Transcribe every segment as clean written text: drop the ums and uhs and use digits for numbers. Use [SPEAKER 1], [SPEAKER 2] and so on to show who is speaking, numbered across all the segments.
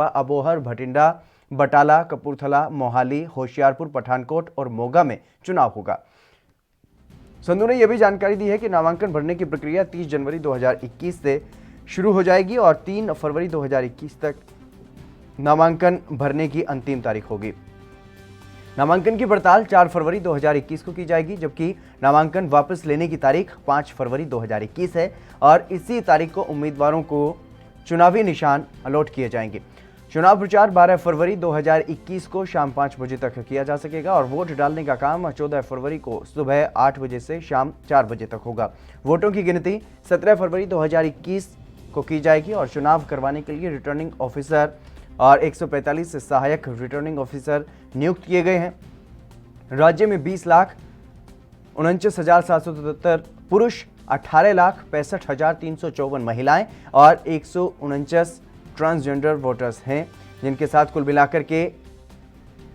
[SPEAKER 1] अबोहर, भटिंडा, बटाला, कपूरथला, मोहाली, होशियारपुर, पठानकोट और मोगा में चुनाव होगा। संधू ने यह भी जानकारी दी है कि नामांकन भरने की प्रक्रिया 30 जनवरी 2021 से शुरू हो जाएगी और 3 फरवरी 2021 तक नामांकन भरने की अंतिम तारीख होगी। नामांकन की पड़ताल 4 फरवरी 2021 को की जाएगी, जबकि नामांकन वापस लेने की तारीख 5 फरवरी 2021 है और इसी तारीख को उम्मीदवारों को चुनावी निशान अलॉट किए जाएंगे। चुनाव प्रचार 12 फरवरी 2021 को शाम 5 बजे तक किया जा सकेगा और वोट डालने का काम 14 फरवरी को सुबह 8 बजे से शाम 4 बजे तक होगा। वोटों की गिनती 17 फरवरी 2021 को की जाएगी और चुनाव करवाने के लिए रिटर्निंग ऑफिसर और 145 सहायक रिटर्निंग ऑफिसर नियुक्त किए गए हैं। राज्य में 20,49,777 पुरुष, 18,65,354 महिलाएं और 149 ट्रांसजेंडर वोटर्स हैं, जिनके साथ कुल मिलाकर के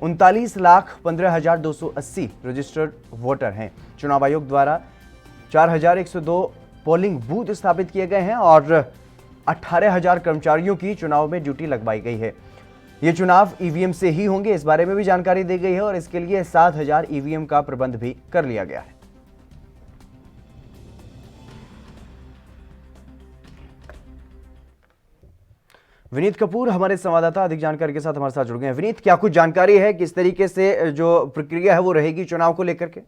[SPEAKER 1] 39,15,280 रजिस्टर्ड वोटर हैं। चुनाव आयोग द्वारा 4,102 पोलिंग बूथ स्थापित किए गए हैं और 18,000 कर्मचारियों की चुनाव में ड्यूटी लगवाई गई है। ये चुनाव ईवीएम से ही होंगे, इस बारे में भी जानकारी दी गई है और इसके लिए 7,000 ईवीएम का प्रबंध भी कर लिया गया है। विनीत कपूर हमारे संवाददाता अधिक जानकारी के साथ हमारे साथ जुड़ गए हैं। विनीत, क्या कुछ जानकारी है किस तरीके से जो प्रक्रिया है वो रहेगी चुनाव को लेकर के?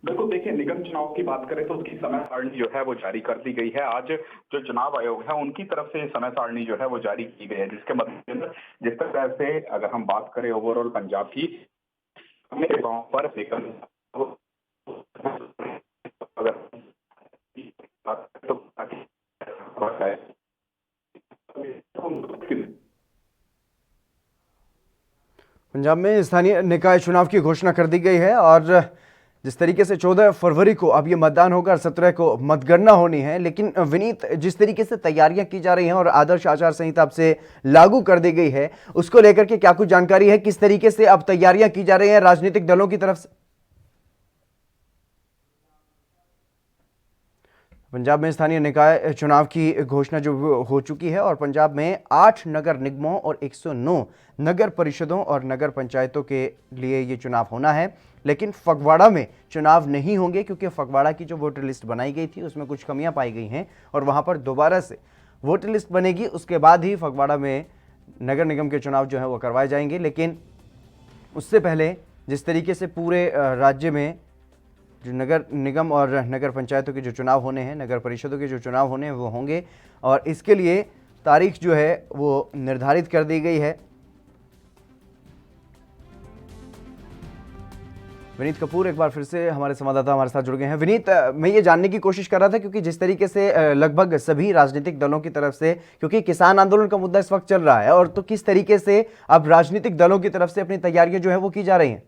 [SPEAKER 2] बिल्कुल, देखिए, निगम चुनाव की बात करें तो उसकी समय सारणी जो है वो जारी कर दी गई है। आज जो चुनाव आयोग है उनकी तरफ से समय सारणी जो है वो जारी की गई है, जिसके मद्देनजर जिस तरह से अगर हम बात करें ओवरऑल पंजाब की, गांव पर
[SPEAKER 1] पंजाब में स्थानीय निकाय चुनाव की घोषणा कर दी गई है और जिस तरीके से 14 फरवरी को अब ये मतदान होगा और 17 को मतगणना होनी है। लेकिन विनीत, जिस तरीके से तैयारियां की जा रही हैं और आदर्श आचार संहिता अब से लागू कर दी गई है, उसको लेकर के क्या कुछ जानकारी है? किस तरीके से अब तैयारियां की जा रही हैं राजनीतिक दलों की तरफ से? पंजाब में स्थानीय निकाय चुनाव की घोषणा जो हो चुकी है और पंजाब में 8 नगर निगमों और 109 नगर परिषदों और नगर पंचायतों के लिए ये चुनाव होना है। लेकिन फगवाड़ा में चुनाव नहीं होंगे क्योंकि फगवाड़ा की जो वोटर लिस्ट बनाई गई थी उसमें कुछ कमियां पाई गई हैं और वहां पर दोबारा से वोटर लिस्ट बनेगी। उसके बाद ही फगवाड़ा में नगर निगम के चुनाव जो है वो करवाए जाएंगे। लेकिन उससे पहले जिस तरीके से पूरे राज्य में जो नगर निगम और नगर पंचायतों के जो चुनाव होने हैं, नगर परिषदों के जो चुनाव होने हैं वो होंगे और इसके लिए तारीख जो है वो निर्धारित कर दी गई है। विनीत कपूर एक बार फिर से हमारे संवाददाता हमारे साथ जुड़ गए हैं। विनीत, मैं ये जानने की कोशिश कर रहा था क्योंकि जिस तरीके से लगभग सभी राजनीतिक दलों की तरफ से, क्योंकि किसान आंदोलन का मुद्दा इस वक्त चल रहा है, और तो किस तरीके से अब राजनीतिक दलों की तरफ से अपनी तैयारियां जो है वो की जा रही हैं?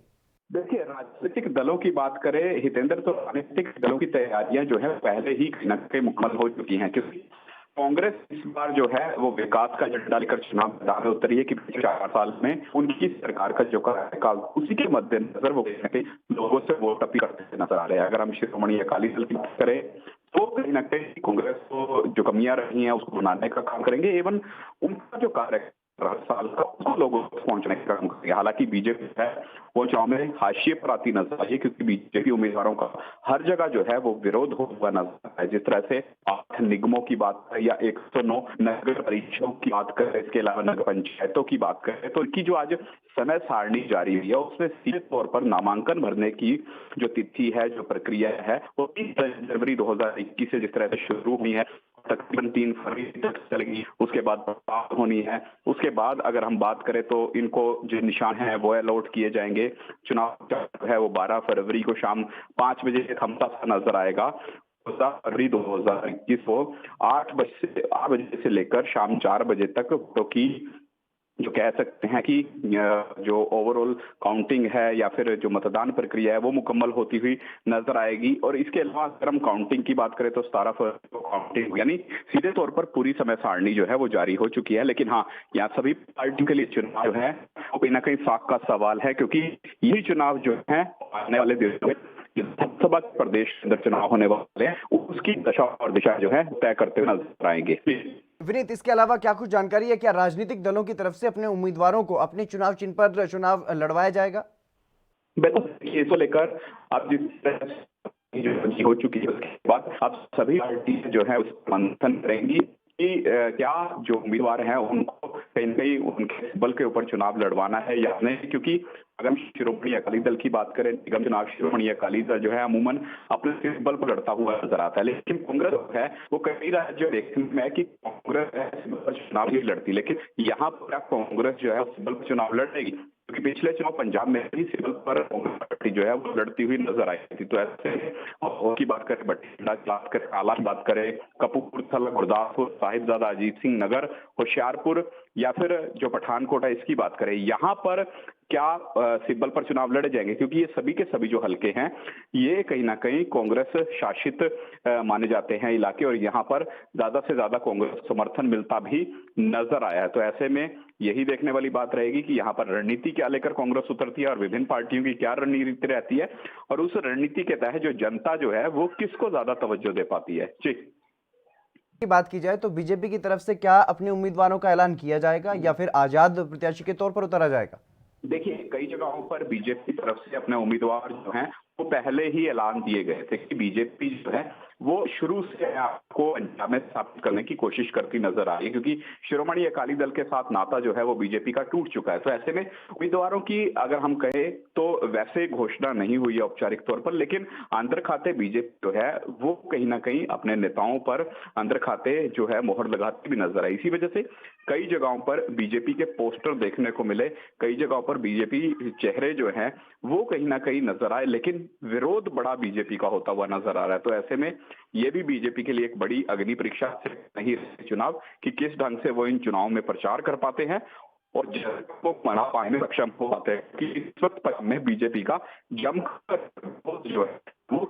[SPEAKER 2] देखिए, राजनीतिक दलों की बात करें हितेंद्र, तो राजनीतिक दलों की तैयारियां जो है पहले ही कहीं न कहीं मुकम्मल हो चुकी हैं, क्योंकि कांग्रेस इस बार जो है वो विकास का एजेंडा लेकर चुनाव मैदान में उतरी है कि पिछले 4 साल में उनकी सरकार का जो कार्यकाल, उसी के मद्देनजर वो कहीं न कहीं लोगों से वोट अपील करते नजर आ रहे हैं। अगर हम शिरोमणि अकाली दल की बात करें तो कहीं न कहीं कांग्रेस को जो कमियां रही हैं उसको बनाने का काम करेंगे, एवं उनका जो कार्य साल का उसको लोगों तक पहुंचने का काम करेंगे। हालांकि बीजेपी है वो चुनाव में हाशिए पर आती नजर आई है, क्योंकि बीजेपी उम्मीदवारों का हर जगह जो है वो विरोध हुआ नजर आता है। जिस तरह से 8 निगमों की बात करें या 109 नगर परिषदों की बात करें, इसके अलावा नगर पंचायतों की बात करें, तो इनकी जो आज समय सारणी जारी हुई है उसमें सीधे तौर पर नामांकन भरने की जो तिथि है, जो प्रक्रिया है, वो 30 जनवरी 2021 से जिस तरह से शुरू हुई है तकरीबन 3 फरवरी तक चलेगी। उसके बाद पड़ताल होनी है। उसके बाद अगर हम बात करें तो इनको जो निशान है वो अलॉट किए जाएंगे। चुनाव है वो 12 फरवरी को शाम 5 बजे से थमता नजर आएगा। फरवरी 2021 को 8 बजे से लेकर शाम 4 बजे तक वोटों की जो कह सकते हैं कि जो ओवरऑल काउंटिंग है या फिर जो मतदान प्रक्रिया है वो मुकम्मल होती हुई नजर आएगी। और इसके अलावा अगर हम काउंटिंग की बात करें तो 17 फरवरी को काउंटिंग, यानी सीधे तौर पर पूरी समय सारणी जो है वो जारी हो चुकी है। लेकिन हाँ, यहाँ सभी पार्टियों के लिए चुनाव जो है वो कहीं ना कहीं साख का सवाल है, क्योंकि यही चुनाव जो है आने वाले दिनों में विधानसभा के प्रदेश के अंदर चुनाव होने वाले हैं, उसकी दशा और दिशा जो है तय करते हुए नजर आएंगे।
[SPEAKER 1] विनीत, इसके अलावा क्या कुछ जानकारी है? क्या राजनीतिक दलों की तरफ से अपने उम्मीदवारों को अपने चुनाव चिन्ह पर चुनाव लड़वाया जाएगा?
[SPEAKER 2] बिल्कुल, देखिए, इसको लेकर अब जिस तरह से जो हो चुकी है उसके बाद अब सभी पार्टी जो है उस पर मंथन करेंगी कि क्या जो उम्मीदवार हैं उनको कहीं न कहीं उनके बल के ऊपर चुनाव लड़वाना है या नहीं, क्योंकि अगर हम शिरोमणि अकाली दल की बात करें, निगम चुनाव शिरोमणि अकाली दल जो है अमूमन अपने सिर बल पर लड़ता हुआ नजर आता है, लेकिन कांग्रेस है वो कई राज्यों देखने में है कि कांग्रेस सिर बल पर चुनाव नहीं लड़ती, लेकिन यहाँ पर कांग्रेस जो है सिर बल पर चुनाव लड़ेगी, क्योंकि पिछले चुनाव पंजाब में भी सिविल पर कांग्रेस पार्टी जो है वो लड़ती हुई नजर आई थी। तो ऐसे की बात करें, बठिंडा की बात करें, आला की बात करें, कपूरथला, गुरदासपुर, साहिबजादा अजीत सिंह नगर, होशियारपुर या फिर जो पठानकोट है इसकी बात करें, यहाँ पर क्या सिब्बल पर चुनाव लड़े जाएंगे, क्योंकि ये सभी के सभी जो हलके हैं ये कहीं ना कहीं कांग्रेस शासित माने जाते हैं इलाके, और यहाँ पर ज्यादा से ज्यादा कांग्रेस समर्थन मिलता भी नजर आया है। तो ऐसे में यही देखने वाली बात रहेगी कि यहाँ पर रणनीति क्या लेकर कांग्रेस उतरती है और विभिन्न पार्टियों की क्या रणनीति रहती है, और उस रणनीति के तहत जो जनता जो है वो किसको ज्यादा तवज्जो दे पाती है। जी,
[SPEAKER 1] की बात की जाए तो बीजेपी की तरफ से क्या अपने उम्मीदवारों का ऐलान किया जाएगा या फिर आजाद प्रत्याशी के तौर पर उतारा जाएगा?
[SPEAKER 2] देखिए, कई जगहों पर बीजेपी की तरफ से अपने उम्मीदवार जो हैं वो पहले ही ऐलान दिए गए थे कि बीजेपी जो है वो शुरू से आपको पंजाब में स्थापित करने की कोशिश करती नजर आ रही है, क्योंकि शिरोमणि अकाली दल के साथ नाता जो है वो बीजेपी का टूट चुका है। तो ऐसे में उम्मीदवारों की अगर हम कहें तो वैसे घोषणा नहीं हुई है औपचारिक तौर पर, लेकिन अंदर खाते बीजेपी जो है वो कहीं ना कहीं अपने नेताओं पर अंदर खाते जो है मोहर लगाती भी नजर आई। इसी वजह से कई जगहों पर बीजेपी के पोस्टर देखने को मिले, कई जगहों पर बीजेपी चेहरे जो हैं वो कहीं ना कहीं नजर आए, लेकिन विरोध बड़ा बीजेपी का होता हुआ नजर आ रहा है। तो ऐसे में ये भी बीजेपी के लिए एक बड़ी अग्नि परीक्षा नहीं रही चुनाव कि किस ढंग से वो इन चुनाव में प्रचार कर पाते हैं और को मना पाने में सक्षम हो पाते हैं कि इस वक्त में बीजेपी का जमकर जो है वो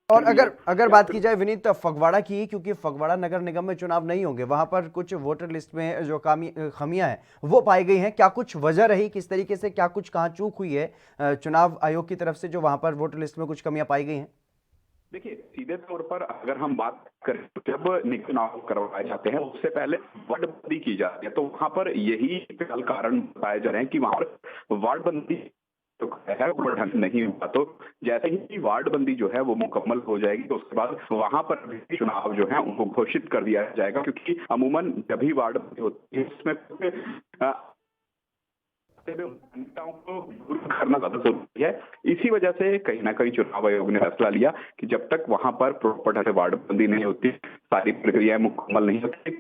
[SPEAKER 1] और अगर अगर बात की जाए विनीत फगवाड़ा की, क्योंकि फगवाड़ा नगर निगम में चुनाव नहीं होंगे, वहां पर कुछ वोटर लिस्ट में जो खामियां हैं वो पाई गई हैं, क्या कुछ वजह रही, किस तरीके से, क्या कुछ कहाँ चूक हुई है चुनाव आयोग की तरफ से जो वहां पर वोटर लिस्ट में कुछ कमियां पाई गई हैं?
[SPEAKER 2] देखिए, सीधे तौर पर अगर हम बात करें तो जब निगम चुनाव करवाए जाते हैं उससे पहले वार्ड बंदी की जाती है, तो वहां पर यही कारण बताए जा रहे हैं कि वहां पर वार्ड बंदी तो है वो ढंग नहीं हुआ। तो जैसे ही वार्ड बंदी जो है वो मुकम्मल हो जाएगी तो उसके बाद वहां पर भी चुनाव जो है उनको घोषित कर दिया जाएगा, क्योंकि अमूमन जब भी वार्ड बंदी होती है उसमें को दूर करना ज्यादा जरूरी है। इसी वजह से कहीं ना कहीं चुनाव आयोग ने फैसला लिया कि जब तक वहां पर प्रॉपर ढंग से वार्ड बंदी नहीं होती, सारी प्रक्रियाएं मुकम्मल नहीं होती,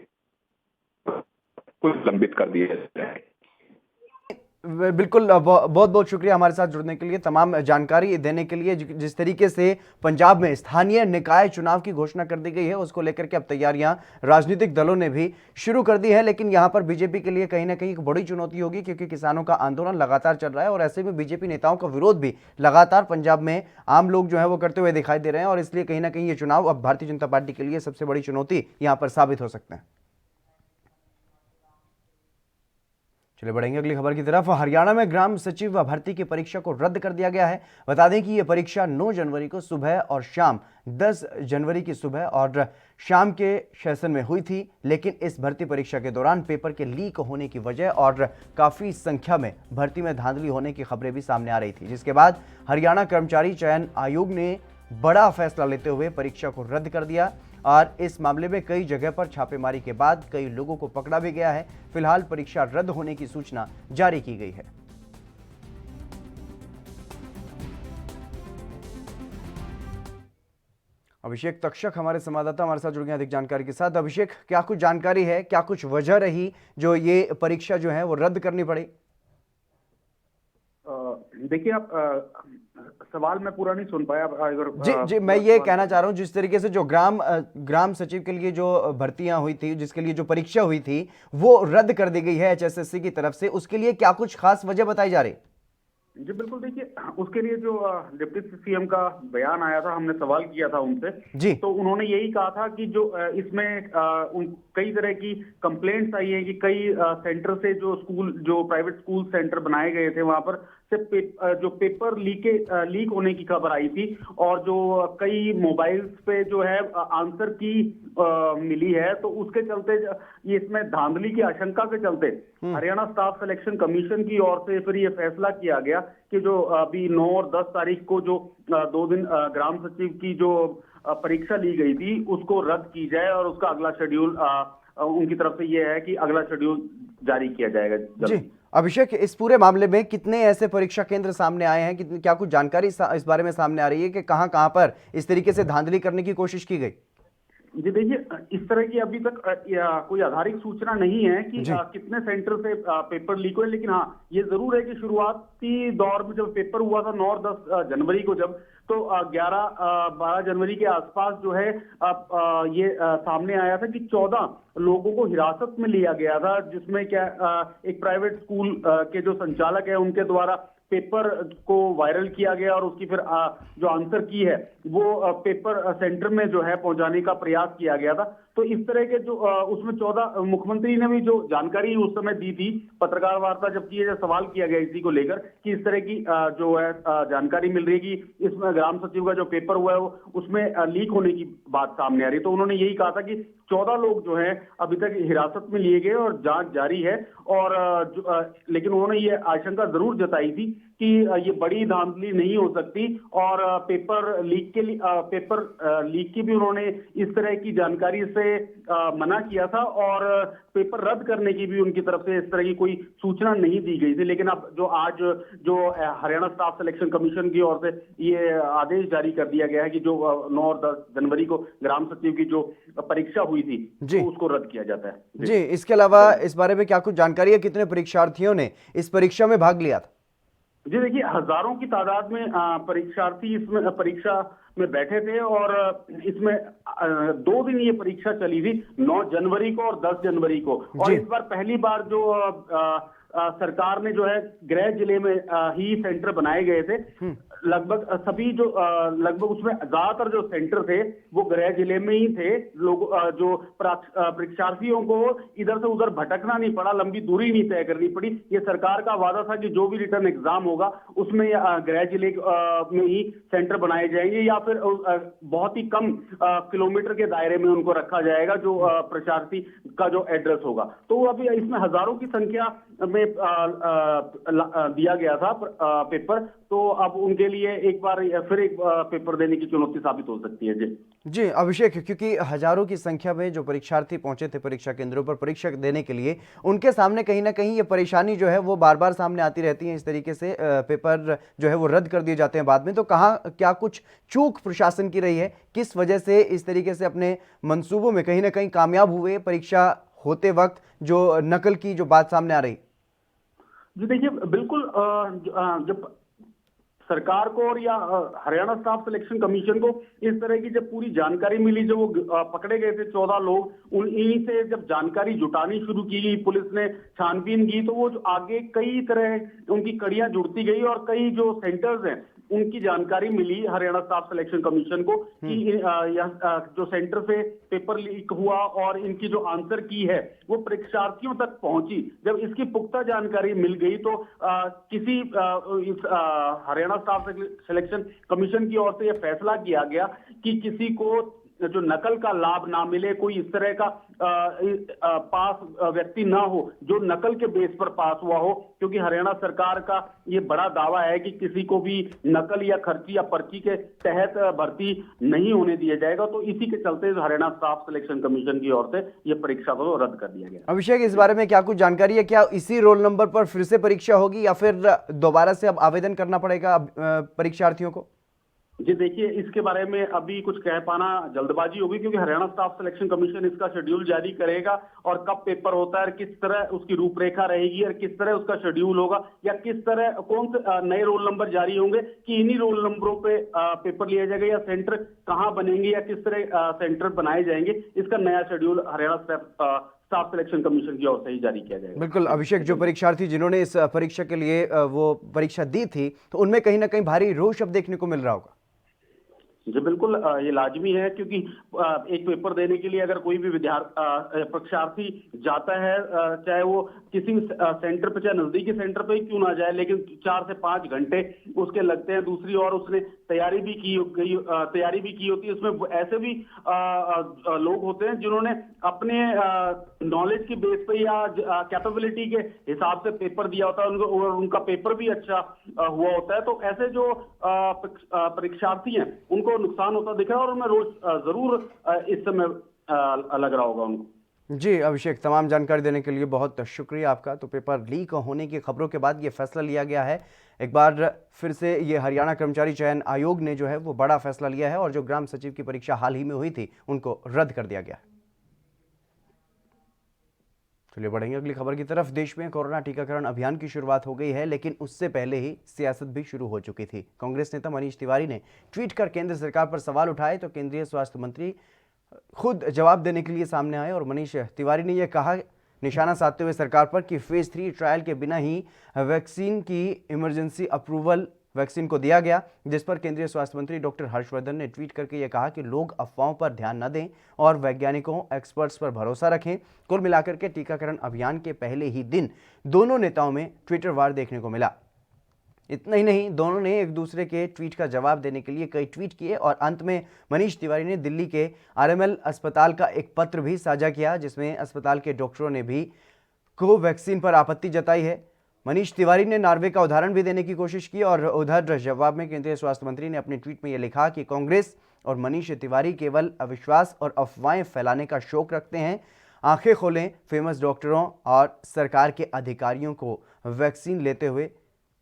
[SPEAKER 2] कुछ लंबित कर दिए जाए।
[SPEAKER 1] बिल्कुल, बहुत बहुत शुक्रिया हमारे साथ जुड़ने के लिए, तमाम जानकारी देने के लिए। जिस तरीके से पंजाब में स्थानीय निकाय चुनाव की घोषणा कर दी गई है उसको लेकर के अब तैयारियां राजनीतिक दलों ने भी शुरू कर दी है, लेकिन यहां पर बीजेपी के लिए कहीं ना कहीं एक बड़ी चुनौती होगी, क्योंकि किसानों का आंदोलन लगातार चल रहा है और ऐसे में बीजेपी नेताओं का विरोध भी लगातार पंजाब में आम लोग जो है वो करते हुए दिखाई दे रहे हैं, और इसलिए कहीं ना कहीं ये चुनाव अब भारतीय जनता पार्टी के लिए सबसे बड़ी चुनौती यहां पर साबित हो सकते हैं। चलिए बढ़ेंगे अगली खबर की तरफ। हरियाणा में ग्राम सचिव भर्ती की परीक्षा को रद्द कर दिया गया है। बता दें कि यह परीक्षा 9 जनवरी को सुबह और शाम 10 जनवरी की सुबह और शाम के सेशन में हुई थी, लेकिन इस भर्ती परीक्षा के दौरान पेपर के लीक होने की वजह और काफ़ी संख्या में भर्ती में धांधली होने की खबरें भी सामने आ रही थी, जिसके बाद हरियाणा कर्मचारी चयन आयोग ने बड़ा फैसला लेते हुए परीक्षा को रद्द कर दिया, और इस मामले में कई जगह पर छापेमारी के बाद कई लोगों को पकड़ा भी गया है। फिलहाल परीक्षा रद्द होने की सूचना जारी की गई है। अभिषेक तक्षक हमारे संवाददाता हमारे साथ जुड़ गए अधिक जानकारी के साथ। अभिषेक, क्या कुछ जानकारी है, क्या कुछ वजह रही जो ये परीक्षा जो है वो रद्द करनी पड़ी?
[SPEAKER 3] देखिए, आप सवाल मैं पूरा नहीं सुन पाया। अगर
[SPEAKER 1] जी, मैं ये कहना चाह रहा हूँ, जिस तरीके से जो ग्राम सचिव के लिए जो भर्तियां हुई थी, जिसके लिए जो परीक्षा हुई थी वो रद्द कर दी गई है एचएसएससी की तरफ से, उसके लिए क्या कुछ खास वजह बताई जा रही?
[SPEAKER 3] जी बिल्कुल, देखिए उसके लिए जो डिप्टी सीएम का बयान आया था, हमने सवाल किया था उनसे
[SPEAKER 1] जी,
[SPEAKER 3] तो उन्होंने यही कहा था कि जो इसमें कई तरह की कंप्लेंट्स आई है कि कई सेंटर से जो प्राइवेट स्कूल सेंटर बनाए गए थे वहां पर जो पेपर लीक होने की खबर आई थी, और जो कई मोबाइल्स पे जो है आंसर की मिली है, तो उसके चलते ये इसमें धांधली की आशंका के चलते हरियाणा स्टाफ सिलेक्शन कमीशन की ओर से फिर ये फैसला किया गया कि जो अभी 9 और 10 तारीख को जो 2 दिन ग्राम सचिव की जो परीक्षा ली गई थी उसको रद्द की जाए, और उसका अगला शेड्यूल उनकी तरफ से ये है कि अगला शेड्यूल जारी किया जाएगा जल्दी।
[SPEAKER 1] जी अभिषेक, इस पूरे मामले में कितने ऐसे परीक्षा केंद्र सामने आए हैं, क्या कुछ जानकारी इस बारे में सामने आ रही है कि कहां कहां पर इस तरीके से धांधली करने की कोशिश की गई?
[SPEAKER 3] जी देखिए, इस तरह की अभी तक कोई आधारिक सूचना नहीं है कि कितने सेंटर से पेपर लीक हुए, लेकिन हाँ ये जरूर है कि शुरुआती दौर में जब पेपर हुआ था 9 और 10 जनवरी को, जब तो 11-12 जनवरी के आसपास जो है ये सामने आया था कि 14 लोगों को हिरासत में लिया गया था, जिसमें क्या एक प्राइवेट स्कूल के जो संचालक है उनके द्वारा पेपर को वायरल किया गया, और उसकी फिर जो आंसर की है वो पेपर सेंटर में जो है पहुंचाने का प्रयास किया गया था। तो इस तरह के जो उसमें 14 मुख्यमंत्री ने भी जो जानकारी उस समय दी थी, पत्रकार वार्ता जब किए, जब सवाल किया गया इसी को लेकर कि इस तरह की जो है जानकारी मिल रही है कि इसमें ग्राम सचिव का जो पेपर हुआ है उसमें लीक होने की बात सामने आ रही है, तो उन्होंने यही कहा था कि 14 लोग जो हैं अभी तक हिरासत में लिए गए और जांच जारी है। और लेकिन उन्होंने ये आशंका जरूर जताई थी कि ये बड़ी धांधली नहीं हो सकती, और पेपर लीक की भी उन्होंने इस तरह की जानकारी से मना किया था, और पेपर रद्द करने की भी उनकी तरफ से इस तरह की कोई सूचना नहीं दी गई थी। लेकिन अब आज जो हरियाणा स्टाफ सिलेक्शन कमीशन की ओर से ये आदेश जारी कर दिया गया है कि जो 9 और 10 जनवरी को ग्राम सचिव की जो परीक्षा हुई थी तो उसको रद्द किया जाता है।
[SPEAKER 1] जी, इसके अलावा इस बारे में क्या कुछ जानकारी है, कितने परीक्षार्थियों ने इस परीक्षा में भाग लिया था?
[SPEAKER 3] जी देखिए, हजारों की तादाद में परीक्षार्थी इसमें परीक्षा में बैठे थे, और इसमें 2 दिन ये परीक्षा चली थी, 9 जनवरी को और 10 जनवरी को। और इस बार पहली बार जो सरकार ने जो है गृह जिले में ही सेंटर बनाए गए थे, लगभग सभी जो लगभग उसमें ज्यादातर जो सेंटर थे वो गृह जिले में ही थे। लोग जो परीक्षार्थियों को इधर से उधर भटकना नहीं पड़ा, लंबी दूरी नहीं तय करनी पड़ी। ये सरकार का वादा था कि जो भी रिटर्न एग्जाम होगा उसमें गृह जिले में ही सेंटर बनाए जाएंगे, या फिर बहुत ही कम किलोमीटर के दायरे में उनको रखा जाएगा जो परीक्षार्थी का जो एड्रेस होगा। तो अभी इसमें हजारों की संख्या में दिया गया था पेपर, तो अब उनके लिए एक बार फिर एक पेपर देने की चुनौती साबित हो सकती है। जी
[SPEAKER 1] अभिषेक, क्योंकि हजारों की संख्या में जो परीक्षार्थी पहुंचे थे परीक्षा केंद्रों पर परीक्षा देने के लिए, उनके सामने कहीं ना कहीं ये परेशानी जो है वो बार बार सामने आती रहती है, इस तरीके से पेपर जो है वो रद्द कर दिए जाते हैं बाद में। तो कहाँ क्या कुछ चूक प्रशासन की रही है, किस वजह से इस तरीके से अपने मंसूबों में कहीं ना कहीं कामयाब हुए परीक्षा होते वक्त, जो नकल की जो बात सामने आ रही?
[SPEAKER 3] जी देखिए, बिल्कुल जब सरकार को और या हरियाणा स्टाफ सिलेक्शन कमीशन को इस तरह की जब पूरी जानकारी मिली, जब वो पकड़े गए थे 14 लोग, उन्हीं से जब जानकारी जुटानी शुरू की गई, पुलिस ने छानबीन की, तो वो आगे कई तरह उनकी कड़ियां जुड़ती गई, और कई जो सेंटर्स हैं उनकी जानकारी मिली हरियाणा स्टाफ सिलेक्शन कमीशन को कि जो सेंटर से पेपर लीक हुआ और इनकी जो आंसर की है वो परीक्षार्थियों तक पहुंची। जब इसकी पुख्ता जानकारी मिल गई तो हरियाणा स्टाफ सिलेक्शन कमीशन की ओर से यह फैसला किया गया कि किसी को जो नकल का लाभ ना मिले, कोई इस तरह का पास व्यक्ति ना हो जो नकल के बेस पर पास हुआ हो, क्योंकि हरियाणा सरकार का ये बड़ा दावा है कि किसी को भी नकल या खर्ची या पर्ची के तहत भर्ती नहीं होने दिया जाएगा। तो इसी के चलते हरियाणा स्टाफ सिलेक्शन कमीशन की ओर से ये परीक्षा को रद्द कर दिया गया।
[SPEAKER 1] अभिषेक, इस बारे में क्या कुछ जानकारी है? क्या इसी रोल नंबर पर फिर से परीक्षा होगी या फिर दोबारा से अब आवेदन करना पड़ेगा परीक्षार्थियों को?
[SPEAKER 3] जी देखिए, इसके बारे में अभी कुछ कह पाना जल्दबाजी होगी, क्योंकि हरियाणा स्टाफ सिलेक्शन कमीशन इसका शेड्यूल जारी करेगा, और कब पेपर होता है, किस तरह उसकी रूपरेखा रहेगी और किस तरह उसका शेड्यूल होगा, या किस तरह कौन से नए रोल नंबर जारी होंगे कि इन्हीं रोल नंबरों पे पेपर लिया जाएगा, या सेंटर कहाँ बनेंगे या किस तरह सेंटर बनाए जाएंगे, इसका नया schedule Haryana staff selection commission की ओर से ही जारी किया जाएगा।
[SPEAKER 1] बिल्कुल अभिषेक, जो परीक्षार्थी जिन्होंने इस परीक्षा के लिए वो परीक्षा दी थी, तो उनमें कहीं ना कहीं भारी रोष अब देखने को मिल रहा होगा।
[SPEAKER 3] जी बिल्कुल, ये लाजमी है, क्योंकि एक पेपर देने के लिए अगर कोई भी परीक्षार्थी जाता है, चाहे वो किसी सेंटर पे, चाहे नजदीकी सेंटर पे ही क्यों ना जाए, लेकिन 4 से 5 घंटे उसके लगते हैं। दूसरी ओर उसने तैयारी भी की होती है। उसमें ऐसे भी लोग होते हैं जिन्होंने अपने नॉलेज की बेस पे या कैपेबिलिटी के हिसाब से पेपर दिया होता है, और उनका पेपर भी अच्छा हुआ होता है। तो ऐसे जो परीक्षार्थी हैं उनको नुकसान होता दिख रहा है, और उनमें रोज जरूर इस समय लग रहा होगा उनको।
[SPEAKER 1] जी अभिषेक, तमाम जानकारी देने के लिए बहुत शुक्रिया आपका। तो पेपर लीक होने की खबरों के बाद ये फैसला लिया गया है। एक बार फिर से ये हरियाणा कर्मचारी चयन आयोग ने जो है वो बड़ा फैसला लिया है, और जो ग्राम सचिव की परीक्षा हाल ही में हुई थी उनको रद्द कर दिया गया है। चलिए बढ़ेंगे अगली खबर की तरफ। देश में कोरोना टीकाकरण अभियान की शुरुआत हो गई है, लेकिन उससे पहले ही सियासत भी शुरू हो चुकी थी। कांग्रेस नेता मनीष तिवारी ने ट्वीट कर केंद्र सरकार पर सवाल उठाए, तो केंद्रीय स्वास्थ्य मंत्री खुद जवाब देने के लिए सामने आए, और मनीष तिवारी ने यह कहा, निशाना साधते हुए सरकार पर, कि फेज 3 ट्रायल के बिना ही वैक्सीन की इमरजेंसी अप्रूवल वैक्सीन को दिया गया, जिस पर केंद्रीय स्वास्थ्य मंत्री डॉक्टर हर्षवर्धन ने ट्वीट करके यह कहा कि लोग अफवाहों पर ध्यान न दें और वैज्ञानिकों, एक्सपर्ट्स पर भरोसा रखें। कुल मिलाकर के टीकाकरण अभियान के पहले ही दिन दोनों नेताओं में ट्विटर वार देखने को मिला। इतना ही नहीं, दोनों ने एक दूसरे के ट्वीट का जवाब देने के लिए कई ट्वीट किए, और अंत में मनीष तिवारी ने दिल्ली के आरएमएल अस्पताल का एक पत्र भी साझा किया, जिसमें अस्पताल के डॉक्टरों ने भी कोवैक्सीन पर आपत्ति जताई है। मनीष तिवारी ने नॉर्वे का उदाहरण भी देने की कोशिश की, और उधर जवाब में केंद्रीय स्वास्थ्य मंत्री ने अपने ट्वीट में यह लिखा कि कांग्रेस और मनीष तिवारी केवल अविश्वास और अफवाहें फैलाने का शौक रखते हैं। आंखें खोलें, फेमस डॉक्टरों और सरकार के अधिकारियों को वैक्सीन लेते हुए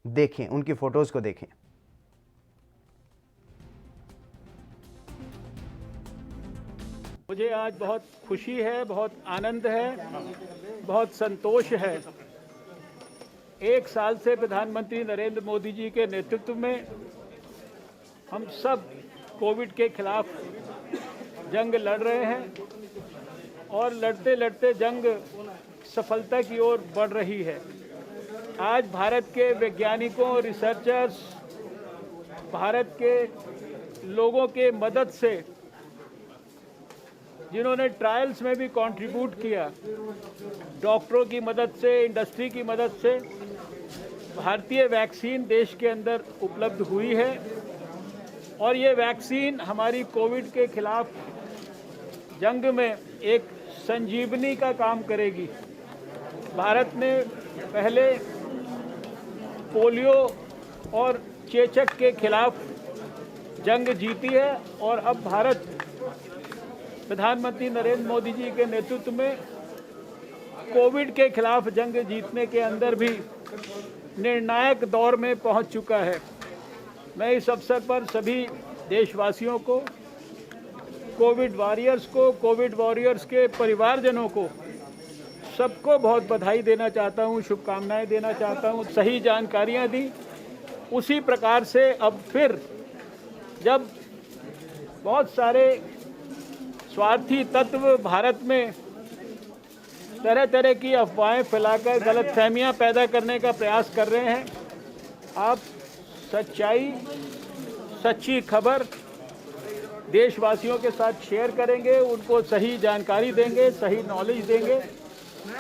[SPEAKER 1] देखें, उनकी फोटोज को देखें।
[SPEAKER 4] मुझे आज बहुत खुशी है, बहुत आनंद है, बहुत संतोष है। 1 साल से प्रधानमंत्री नरेंद्र मोदी जी के नेतृत्व में हम सब कोविड के खिलाफ जंग लड़ रहे हैं, और लड़ते लड़ते जंग सफलता की ओर बढ़ रही है। आज भारत के वैज्ञानिकों, रिसर्चर्स, भारत के लोगों के मदद से, जिन्होंने ट्रायल्स में भी कंट्रीब्यूट किया, डॉक्टरों की मदद से, इंडस्ट्री की मदद से भारतीय वैक्सीन देश के अंदर उपलब्ध हुई है, और ये वैक्सीन हमारी कोविड के खिलाफ जंग में एक संजीवनी का काम करेगी। भारत ने पहले पोलियो और चेचक के खिलाफ जंग जीती है, और अब भारत प्रधानमंत्री नरेंद्र मोदी जी के नेतृत्व में कोविड के खिलाफ जंग जीतने के अंदर भी निर्णायक दौर में पहुंच चुका है। मैं इस अवसर पर सभी देशवासियों को, कोविड वॉरियर्स को, कोविड वॉरियर्स के परिवारजनों को, सबको बहुत बधाई देना चाहता हूं, शुभकामनाएं देना चाहता हूं। सही जानकारियां दी, उसी प्रकार से अब फिर जब बहुत सारे स्वार्थी तत्व भारत में तरह तरह की अफवाहें फैलाकर गलतफहमियां पैदा करने का प्रयास कर रहे हैं, आप सच्चाई, सच्ची खबर देशवासियों के साथ शेयर करेंगे, उनको सही जानकारी देंगे, सही नॉलेज देंगे,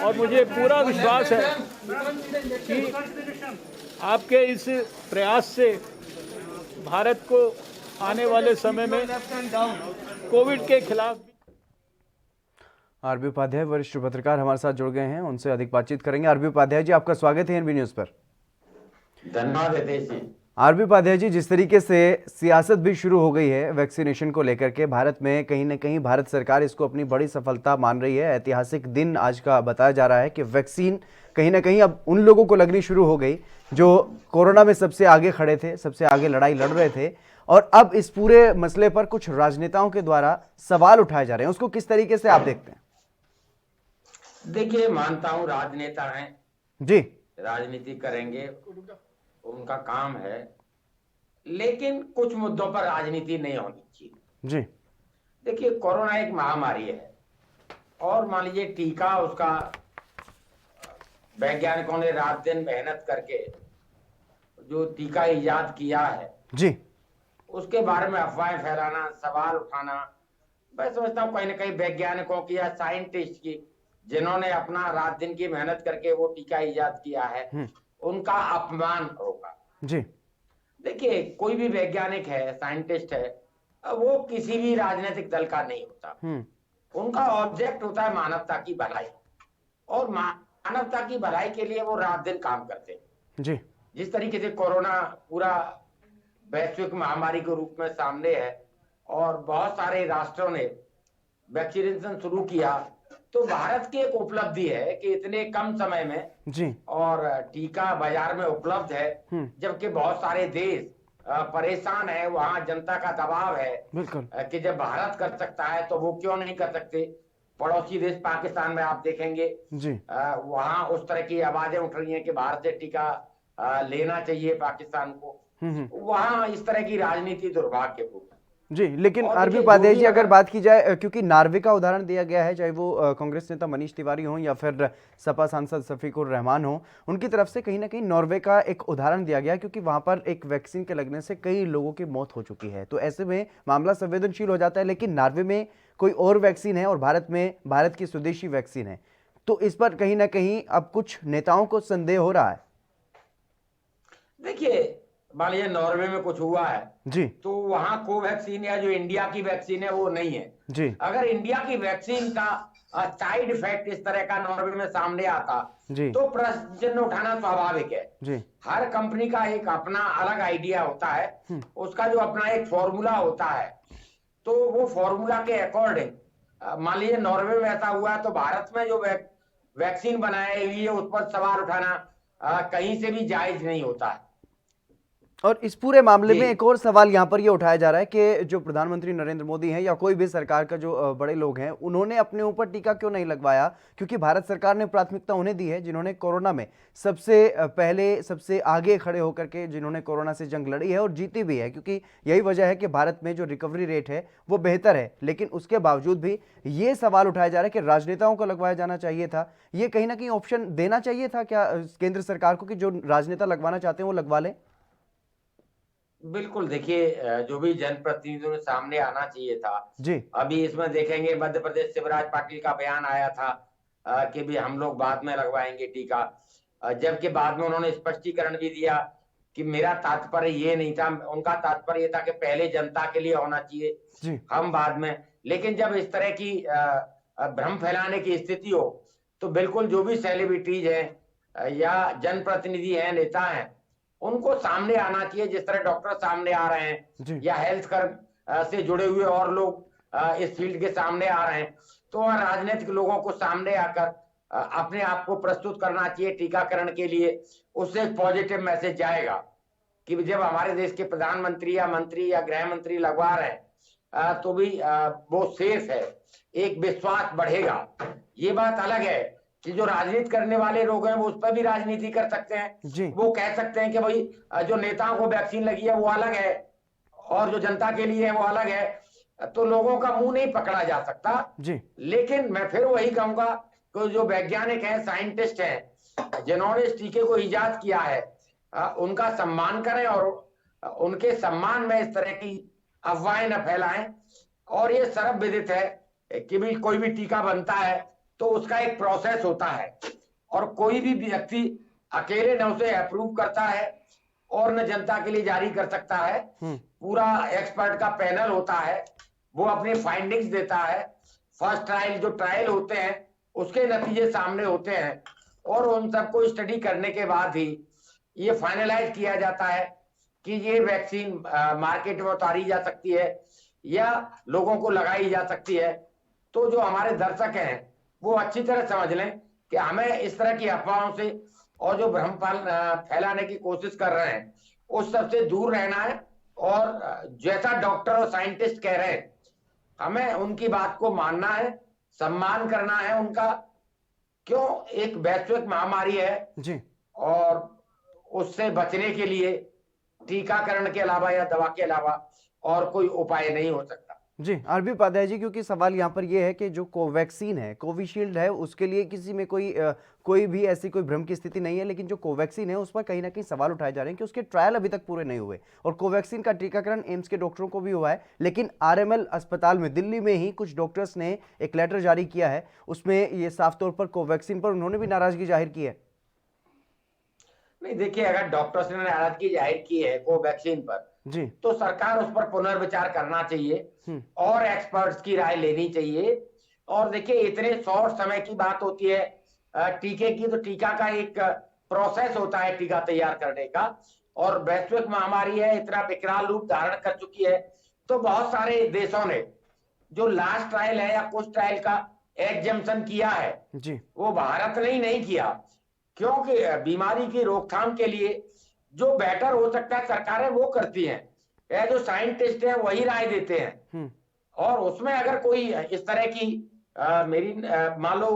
[SPEAKER 4] और मुझे पूरा विश्वास है कि आपके इस प्रयास से भारत को आने वाले समय में कोविड के खिलाफ।
[SPEAKER 1] आरबी उपाध्याय वरिष्ठ पत्रकार हमारे साथ जुड़ गए हैं, उनसे अधिक बातचीत करेंगे। आरबी उपाध्याय जी, आपका स्वागत है एनबी न्यूज पर।
[SPEAKER 5] धन्यवाद हितेश जी।
[SPEAKER 1] आरबी उपाध्याय जी, जिस तरीके से सियासत भी शुरू हो गई है वैक्सीनेशन को लेकर के, भारत में कहीं ना कहीं भारत सरकार इसको अपनी बड़ी सफलता मान रही है। ऐतिहासिक दिन आज का बताया जा रहा है कि वैक्सीन कहीं ना कहीं अब उन लोगों को लगनी शुरू हो गई जो कोरोना में सबसे आगे खड़े थे, सबसे आगे लड़ाई लड़ रहे थे, और अब इस पूरे मसले पर कुछ राजनेताओं के द्वारा सवाल उठाए जा रहे हैं। उसको किस तरीके से आप देखते हैं?
[SPEAKER 5] देखिए, मानता हूं राजनेता हैं
[SPEAKER 1] जी,
[SPEAKER 5] राजनीति करेंगे, उनका काम है, लेकिन कुछ मुद्दों पर राजनीति नहीं होनी चाहिए।
[SPEAKER 1] जी,
[SPEAKER 5] देखिए, कोरोना एक महामारी है, और मान लीजिए टीका, उसका वैज्ञानिकों ने रात दिन मेहनत करके जो टीका इजाद किया है,
[SPEAKER 1] जी,
[SPEAKER 5] उसके बारे में अफवाहें फैलाना, सवाल उठाना, मैं समझता हूँ कहीं ना कहीं वैज्ञानिकों की या साइंटिस्ट की, जिन्होंने अपना रात दिन की मेहनत करके वो टीका इजाद किया है, उनका अपमान होगा।
[SPEAKER 1] जी
[SPEAKER 5] देखिए, कोई भी वैज्ञानिक है, साइंटिस्ट है, वो किसी भी राजनीतिक दल का नहीं होता। उनका ऑब्जेक्ट होता है मानवता की भलाई, और मानवता की भलाई के लिए वो रात दिन काम करते हैं।
[SPEAKER 1] जी
[SPEAKER 5] जिस तरीके से कोरोना पूरा वैश्विक महामारी के रूप में सामने है और बहुत सारे राष्ट्रों ने वैक्सीनेशन शुरू किया, तो भारत की एक उपलब्धि है कि इतने कम समय में
[SPEAKER 1] जी
[SPEAKER 5] और टीका बाजार में उपलब्ध है, जबकि बहुत सारे देश परेशान है, वहां जनता का दबाव है
[SPEAKER 1] बिल्कुल
[SPEAKER 5] कि जब भारत कर सकता है तो वो क्यों नहीं कर सकते। पड़ोसी देश पाकिस्तान में आप देखेंगे,
[SPEAKER 1] जी
[SPEAKER 5] वहां उस तरह की आवाजें उठ रही हैं कि भारत से टीका लेना चाहिए पाकिस्तान को। वहां इस तरह की राजनीति दुर्भाग्यपूर्ण है।
[SPEAKER 1] जी, लेकिन
[SPEAKER 5] और
[SPEAKER 1] आरबी
[SPEAKER 5] देखिए,
[SPEAKER 1] उपाध्याय
[SPEAKER 5] जो
[SPEAKER 1] जी
[SPEAKER 5] भी
[SPEAKER 1] अगर
[SPEAKER 5] अगर
[SPEAKER 1] बात की जाए, क्योंकि नॉर्वे का उदाहरण दिया गया है, चाहे वो कांग्रेस नेता मनीष तिवारी हों या फिर सपा सांसद शफीकुर रहमान हों, उनकी तरफ से कहीं ना कहीं नॉर्वे का एक उदाहरण दिया गया, क्योंकि वहां पर एक वैक्सीन के लगने से कई लोगों की मौत हो चुकी है। तो ऐसे में मामला संवेदनशील हो जाता है, लेकिन नॉर्वे में कोई और वैक्सीन है और भारत में भारत की स्वदेशी वैक्सीन है। तो इस पर कहीं ना कहीं अब कुछ नेताओं को संदेह हो रहा है।
[SPEAKER 5] देखिए, मान लीजिए नॉर्वे में कुछ हुआ है
[SPEAKER 1] जी
[SPEAKER 5] तो वहां कोवैक्सीन या जो इंडिया की वैक्सीन है वो नहीं है।
[SPEAKER 1] जी
[SPEAKER 5] अगर इंडिया की वैक्सीन का साइड इफेक्ट इस तरह का नॉर्वे में सामने आता
[SPEAKER 1] जी
[SPEAKER 5] तो प्रश्न चिन्ह उठाना स्वाभाविक है।
[SPEAKER 1] जी
[SPEAKER 5] हर कंपनी का एक अपना अलग आइडिया होता है, उसका जो अपना एक फॉर्मूला होता है, तो वो फॉर्मूला के अकॉर्डिंग मान लीजिए नॉर्वे में ऐसा हुआ है तो भारत में जो वैक्सीन बनाई हुई है उस पर सवाल उठाना कहीं से भी जायज नहीं होता है।
[SPEAKER 1] और इस पूरे मामले
[SPEAKER 5] जी।
[SPEAKER 1] में एक और सवाल यहाँ पर ये उठाया जा रहा है कि जो प्रधानमंत्री नरेंद्र मोदी हैं या कोई भी सरकार का जो बड़े लोग हैं, उन्होंने अपने ऊपर टीका क्यों नहीं लगवाया? क्योंकि भारत सरकार ने प्राथमिकता उन्हें दी है जिन्होंने कोरोना में सबसे पहले, सबसे आगे खड़े होकर के जिन्होंने कोरोना से जंग लड़ी है और जीती भी है, क्योंकि यही वजह है कि भारत में जो रिकवरी रेट है वो बेहतर है। लेकिन उसके बावजूद भी ये सवाल उठाया जा रहा है कि राजनेताओं को लगवाया जाना चाहिए था। ये कहीं ना कहीं ऑप्शन देना चाहिए था क्या केंद्र सरकार को कि जो राजनेता लगवाना चाहते हैं वो लगवा लें?
[SPEAKER 5] बिल्कुल, देखिए, जो भी जनप्रतिनिधियों ने सामने आना चाहिए था।
[SPEAKER 1] जी
[SPEAKER 5] अभी इसमें देखेंगे मध्य प्रदेश शिवराज पाटिल का बयान आया था कि भी हम लोग बाद में लगवाएंगे टीका, जबकि बाद में उन्होंने स्पष्टीकरण भी दिया कि मेरा तात्पर्य ये नहीं था, उनका तात्पर्य ये था कि पहले जनता के लिए होना चाहिए,
[SPEAKER 1] जी
[SPEAKER 5] हम बाद में। लेकिन जब इस तरह की भ्रम फैलाने की स्थिति हो तो बिल्कुल जो भी सेलिब्रिटीज हैं या जनप्रतिनिधि हैं, नेता हैं, उनको सामने आना चाहिए, जिस तरह डॉक्टर सामने आ रहे हैं या हेल्थ कर्म से जुड़े हुए और लोग इस फील्ड के सामने आ रहे हैं, तो राजनीतिक लोगों को सामने आकर अपने आप को प्रस्तुत करना चाहिए टीकाकरण के लिए। उससे एक पॉजिटिव मैसेज जाएगा कि जब हमारे देश के प्रधानमंत्री या मंत्री या गृह मंत्री लगवा रहे हैं तो भी वो सेफ है, एक विश्वास बढ़ेगा। ये बात अलग है कि जो राजनीति करने वाले लोग हैं वो उस पर भी राजनीति कर सकते हैं। वो कह सकते हैं कि भाई जो नेताओं को वैक्सीन लगी है वो अलग है और जो जनता के लिए है वो अलग है, तो लोगों का मुंह नहीं पकड़ा जा सकता
[SPEAKER 1] जी
[SPEAKER 5] लेकिन मैं फिर वही कहूंगा कि जो वैज्ञानिक हैं, साइंटिस्ट हैं, जिन्होंने इस टीके को इजाद किया है, उनका सम्मान करें और उनके सम्मान में इस तरह की अफवाहें न फैलाएं। और ये सर्वविदित है कि भी कोई भी टीका बनता है तो उसका एक प्रोसेस होता है और कोई भी व्यक्ति अकेले न उसे अप्रूव करता है और न जनता के लिए जारी कर सकता है। पूरा एक्सपर्ट का पैनल होता है, वो अपनी फाइंडिंग्स देता है। फर्स्ट ट्रायल जो ट्रायल होते हैं उसके नतीजे सामने होते हैं और उन सबको स्टडी करने के बाद ही ये फाइनलाइज किया जाता है कि ये वैक्सीन मार्केट में उतारी जा सकती है या लोगों को लगाई जा सकती है। तो जो हमारे दर्शक हैं वो अच्छी तरह समझ लें कि हमें इस तरह की अफवाहों से और जो भ्रम फैलाने की कोशिश कर रहे हैं उस सब से दूर रहना है और जैसा डॉक्टर और साइंटिस्ट कह रहे हैं हमें उनकी बात को मानना है, सम्मान करना है उनका। क्यों, एक वैश्विक महामारी है
[SPEAKER 1] जी
[SPEAKER 5] और उससे बचने के लिए टीकाकरण के अलावा या दवा के अलावा और कोई उपाय नहीं हो सकता।
[SPEAKER 1] जी, आरबी उपाध्याय जी, क्योंकि सवाल यहाँ पर ये है कि जो कोवैक्सीन है, कोविशील्ड है, उसके लिए किसी में कोई भी ऐसी कोई भ्रम की स्थिति नहीं है, लेकिन जो कोवैक्सीन है उस पर कहीं ना कहीं सवाल उठाए जा रहे हैं कि उसके ट्रायल अभी तक पूरे नहीं हुए। और कोवैक्सीन का टीकाकरण एम्स के डॉक्टरों को भी हुआ है, लेकिन आरएमएल अस्पताल में दिल्ली में ही कुछ डॉक्टर्स ने एक लेटर जारी किया है, उसमें ये साफ तौर पर कोवैक्सीन पर उन्होंने भी नाराजगी जाहिर की है।
[SPEAKER 5] नहीं, देखिए, अगर डॉक्टर्स ने नाराजगी जाहिर की है कोवैक्सीन पर
[SPEAKER 1] जी।
[SPEAKER 5] तो सरकार उस पर पुनर्विचार करना चाहिए और एक्सपर्ट्स की राय लेनी चाहिए। और देखिए, इतने शॉर्ट समय की बात होती है टीके की, तो टीका का एक प्रोसेस होता है टीका तैयार करने का, और वैश्विक महामारी है, इतना विकराल रूप धारण कर चुकी है, तो बहुत सारे देशों ने जो लास्ट ट्रायल है या कुछ ट्रायल का एग्जम्पशन किया है
[SPEAKER 1] जी।
[SPEAKER 5] वो भारत ने ही नहीं किया, क्योंकि बीमारी की रोकथाम के लिए जो बेटर हो सकता है सरकारें वो करती हैं, या जो साइंटिस्ट हैं वही राय देते हैं। और उसमें अगर कोई इस तरह की मेरी मान लो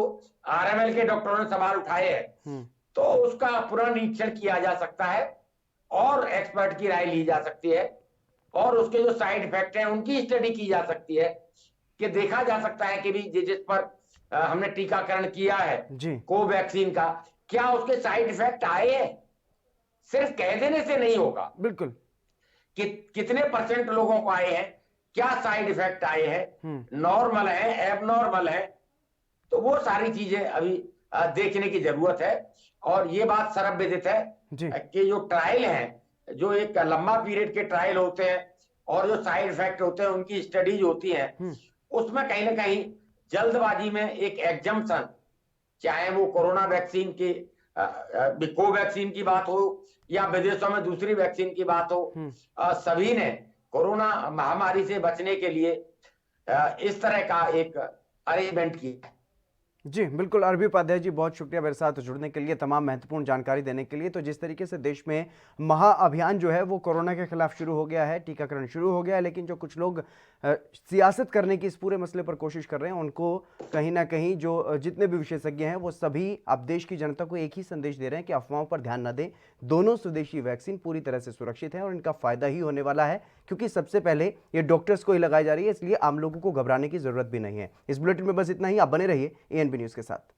[SPEAKER 5] आरएमएल के डॉक्टरों ने सवाल उठाए हैं तो उसका पुनर्निरीक्षण किया जा सकता है और एक्सपर्ट की राय ली जा सकती है, और उसके जो साइड इफेक्ट हैं उनकी स्टडी की जा सकती है, कि देखा जा सकता है कि भी जिस पर हमने टीकाकरण किया है कोवैक्सीन का, क्या उसके साइड इफेक्ट आए हैं। सिर्फ कह देने से नहीं होगा,
[SPEAKER 1] बिल्कुल,
[SPEAKER 5] कि कितने % लोगों को आए हैं, क्या साइड इफेक्ट आए हैं, नॉर्मल है, एबनॉर्मल है, तो वो सारी चीजें अभी देखने की जरूरत है। और ये बात सर्वविदित है कि जो ट्रायल है, जो एक लंबा पीरियड के ट्रायल होते हैं और जो साइड इफेक्ट होते हैं उनकी स्टडीज होती हैं, उसमें कहीं ना कहीं जल्दबाजी में एक एग्जम्पशन, चाहे वो कोरोना वैक्सीन की कोवैक्सीन की बात हो या विदेशों में दूसरी वैक्सीन की बात हो, सभी ने कोरोना महामारी से बचने के लिए इस तरह का एक अरेंजमेंट किया।
[SPEAKER 1] जी बिल्कुल, आरबी उपाध्याय जी, बहुत शुक्रिया मेरे साथ जुड़ने के लिए, तमाम महत्वपूर्ण जानकारी देने के लिए। तो जिस तरीके से देश में महाअभियान जो है वो कोरोना के खिलाफ शुरू हो गया है, टीकाकरण शुरू हो गया है, लेकिन जो कुछ लोग सियासत करने की इस पूरे मसले पर कोशिश कर रहे हैं, उनको कहीं ना कहीं जो जितने भी विशेषज्ञ हैं वो सभी अब देश की जनता को एक ही संदेश दे रहे हैं कि अफवाहों पर ध्यान न दें। दोनों स्वदेशी वैक्सीन पूरी तरह से सुरक्षित है और इनका फायदा ही होने वाला है, क्योंकि सबसे पहले ये डॉक्टर्स को ही लगाई जा रही है, इसलिए आम लोगों को घबराने की जरूरत भी नहीं है। इस बुलेटिन में बस इतना ही। आप बने रहिए एएनबी न्यूज़ के साथ।